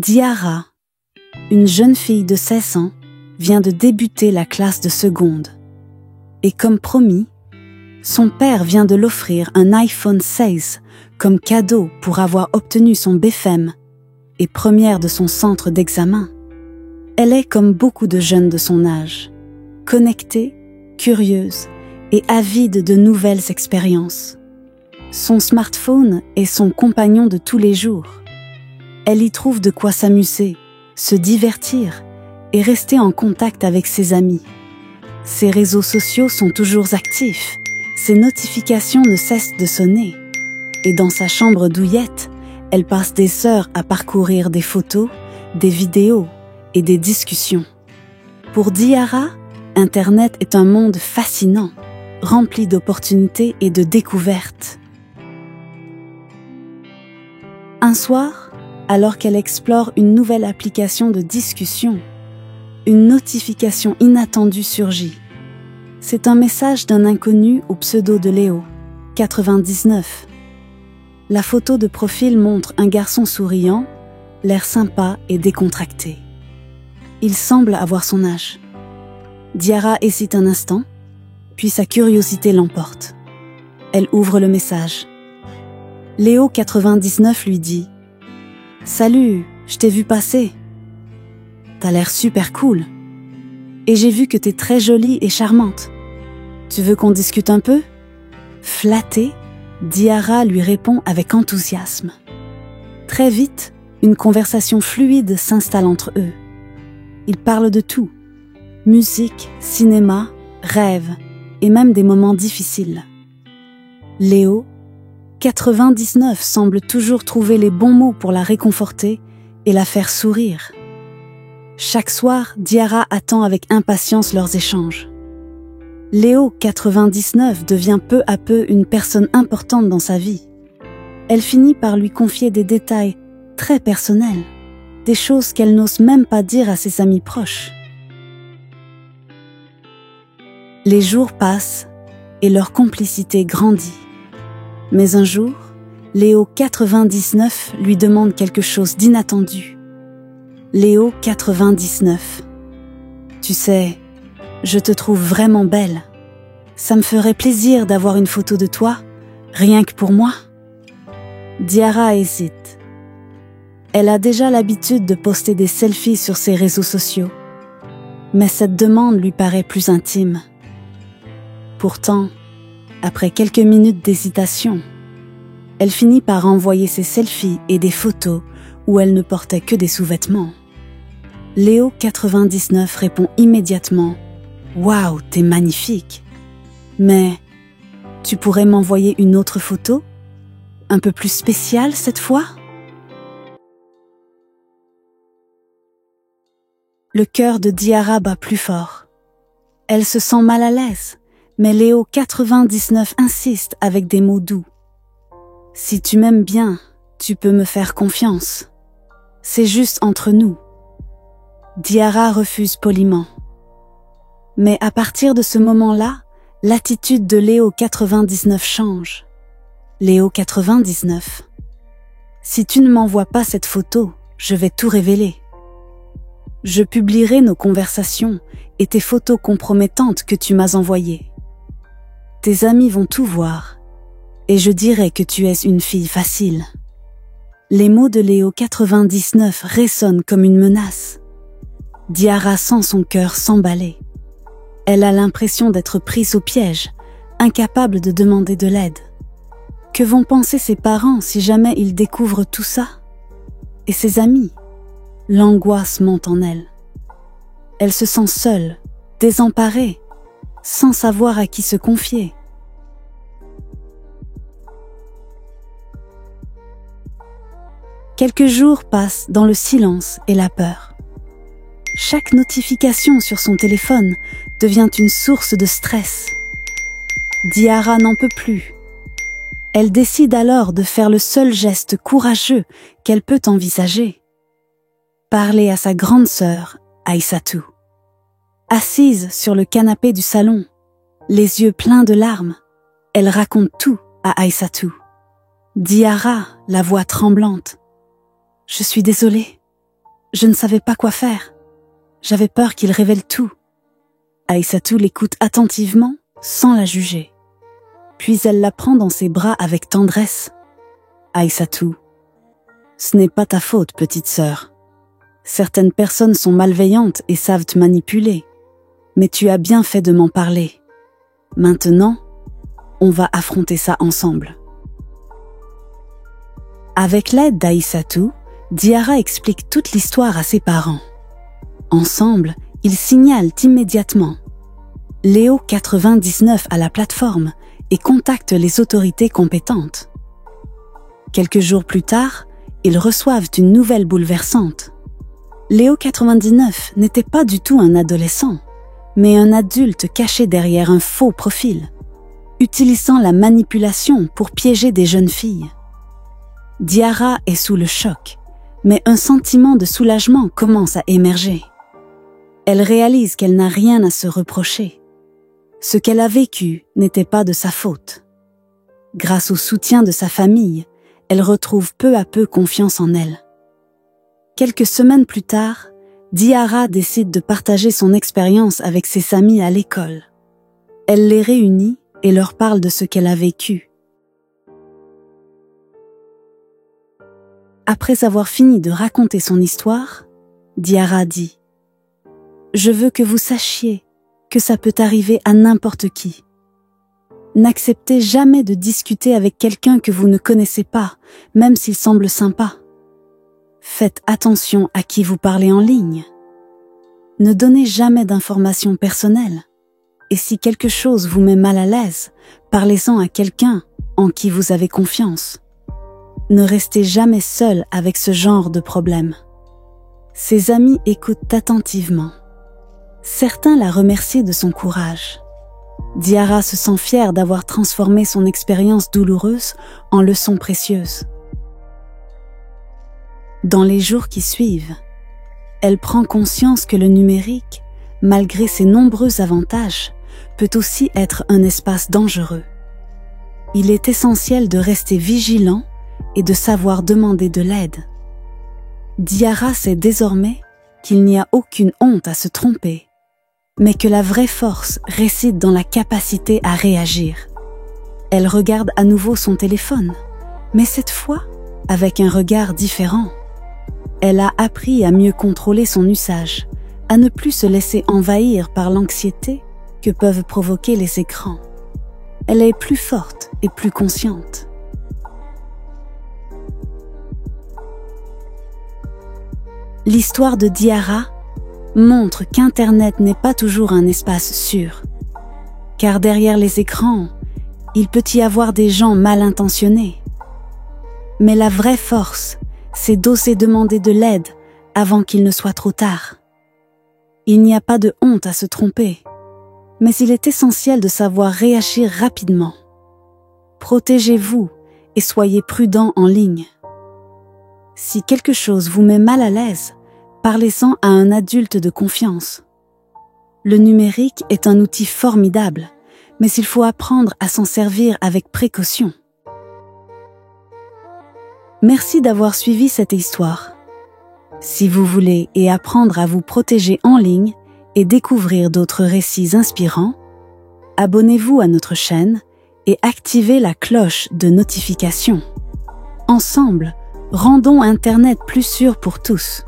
Diarra, une jeune fille de 16 ans, vient de débuter la classe de seconde. Et comme promis, son père vient de l'offrir un iPhone 16 comme cadeau pour avoir obtenu son BFEM et première de son centre d'examen. Elle est comme beaucoup de jeunes de son âge, connectée, curieuse et avide de nouvelles expériences. Son smartphone est son compagnon de tous les jours. Elle y trouve de quoi s'amuser, se divertir et rester en contact avec ses amis. Ses réseaux sociaux sont toujours actifs, ses notifications ne cessent de sonner. Et dans sa chambre douillette, elle passe des heures à parcourir des photos, des vidéos et des discussions. Pour Diarra, Internet est un monde fascinant, rempli d'opportunités et de découvertes. Un soir, alors qu'elle explore une nouvelle application de discussion, une notification inattendue surgit. C'est un message d'un inconnu au pseudo de Léo, 99. La photo de profil montre un garçon souriant, l'air sympa et décontracté. Il semble avoir son âge. Diarra hésite un instant, puis sa curiosité l'emporte. Elle ouvre le message. Léo, 99, lui dit « Salut, je t'ai vu passer. T'as l'air super cool. Et j'ai vu que t'es très jolie et charmante. Tu veux qu'on discute un peu ?» Flattée, Diarra lui répond avec enthousiasme. Très vite, une conversation fluide s'installe entre eux. Ils parlent de tout. Musique, cinéma, rêves et même des moments difficiles. Léo, 99, semble toujours trouver les bons mots pour la réconforter et la faire sourire. Chaque soir, Diarra attend avec impatience leurs échanges. Léo, 99, devient peu à peu une personne importante dans sa vie. Elle finit par lui confier des détails très personnels, des choses qu'elle n'ose même pas dire à ses amis proches. Les jours passent et leur complicité grandit. Mais un jour, Léo, 99, lui demande quelque chose d'inattendu. Léo, 99. Tu sais, je te trouve vraiment belle. Ça me ferait plaisir d'avoir une photo de toi, rien que pour moi. Diarra hésite. Elle a déjà l'habitude de poster des selfies sur ses réseaux sociaux, mais cette demande lui paraît plus intime. Pourtant, après quelques minutes d'hésitation, elle finit par envoyer ses selfies et des photos où elle ne portait que des sous-vêtements. Léo, 99, répond immédiatement « Waouh, t'es magnifique. Mais tu pourrais m'envoyer une autre photo? Un peu plus spéciale cette fois ?» Le cœur de Diarra bat plus fort. Elle se sent mal à l'aise, mais Léo, 99, insiste avec des mots doux. « Si tu m'aimes bien, tu peux me faire confiance. C'est juste entre nous. » Diarra refuse poliment. Mais à partir de ce moment-là, l'attitude de Léo, 99, change. Léo, 99. Si tu ne m'envoies pas cette photo, je vais tout révéler. Je publierai nos conversations et tes photos compromettantes que tu m'as envoyées. Tes amis vont tout voir et je dirai que tu es une fille facile. Les mots de Léo, 99, résonnent comme une menace. Diarra sent son cœur s'emballer. Elle a l'impression d'être prise au piège, incapable de demander de l'aide. Que vont penser ses parents si jamais ils découvrent tout ça? Et ses amis? L'angoisse monte en elle. Elle se sent seule, désemparée, sans savoir à qui se confier. Quelques jours passent dans le silence et la peur. Chaque notification sur son téléphone devient une source de stress. Diarra n'en peut plus. Elle décide alors de faire le seul geste courageux qu'elle peut envisager. Parler à sa grande sœur, Aïssatou. Assise sur le canapé du salon, les yeux pleins de larmes, elle raconte tout à Aïssatou. Diarra, la voix tremblante. « Je suis désolée. Je ne savais pas quoi faire. J'avais peur qu'il révèle tout. Aïssatou l'écoute attentivement, sans la juger. Puis elle la prend dans ses bras avec tendresse. Aïssatou, ce n'est pas ta faute, petite sœur. Certaines personnes sont malveillantes et savent te manipuler. Mais tu as bien fait de m'en parler. Maintenant, on va affronter ça ensemble. Avec l'aide d'Aïssatou, Diarra explique toute l'histoire à ses parents. Ensemble, ils signalent immédiatement Léo 99 à la plateforme et contactent les autorités compétentes. Quelques jours plus tard, ils reçoivent une nouvelle bouleversante. Léo 99 n'était pas du tout un adolescent, mais un adulte caché derrière un faux profil, utilisant la manipulation pour piéger des jeunes filles. Diarra est sous le choc, mais un sentiment de soulagement commence à émerger. Elle réalise qu'elle n'a rien à se reprocher. Ce qu'elle a vécu n'était pas de sa faute. Grâce au soutien de sa famille, elle retrouve peu à peu confiance en elle. Quelques semaines plus tard, Diarra décide de partager son expérience avec ses amis à l'école. Elle les réunit et leur parle de ce qu'elle a vécu. Après avoir fini de raconter son histoire, Diarra dit « Je veux que vous sachiez que ça peut arriver à n'importe qui. N'acceptez jamais de discuter avec quelqu'un que vous ne connaissez pas, même s'il semble sympa. Faites attention à qui vous parlez en ligne. Ne donnez jamais d'informations personnelles. Et si quelque chose vous met mal à l'aise, parlez-en à quelqu'un en qui vous avez confiance. Ne restez jamais seul avec ce genre de problème. » Ses amis écoutent attentivement. Certains la remercient de son courage. Diarra se sent fière d'avoir transformé son expérience douloureuse en leçon précieuse. Dans les jours qui suivent, elle prend conscience que le numérique, malgré ses nombreux avantages, peut aussi être un espace dangereux. Il est essentiel de rester vigilant et de savoir demander de l'aide. Diarra sait désormais qu'il n'y a aucune honte à se tromper, mais que la vraie force réside dans la capacité à réagir. Elle regarde à nouveau son téléphone, mais cette fois avec un regard différent. Elle a appris à mieux contrôler son usage, à ne plus se laisser envahir par l'anxiété que peuvent provoquer les écrans. Elle est plus forte et plus consciente. L'histoire de Diarra montre qu'Internet n'est pas toujours un espace sûr. Car derrière les écrans, il peut y avoir des gens mal intentionnés. Mais la vraie force, c'est d'oser demander de l'aide avant qu'il ne soit trop tard. Il n'y a pas de honte à se tromper, mais il est essentiel de savoir réagir rapidement. Protégez-vous et soyez prudent en ligne. Si quelque chose vous met mal à l'aise, parlez-en à un adulte de confiance. Le numérique est un outil formidable, mais il faut apprendre à s'en servir avec précaution. Merci d'avoir suivi cette histoire. Si vous voulez apprendre à vous protéger en ligne et découvrir d'autres récits inspirants, abonnez-vous à notre chaîne et activez la cloche de notification. Ensemble, rendons Internet plus sûr pour tous.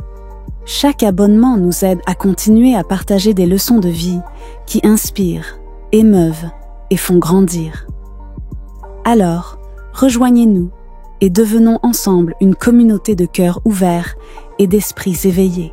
Chaque abonnement nous aide à continuer à partager des leçons de vie qui inspirent, émeuvent et font grandir. Alors, rejoignez-nous et devenons ensemble une communauté de cœurs ouverts et d'esprits éveillés.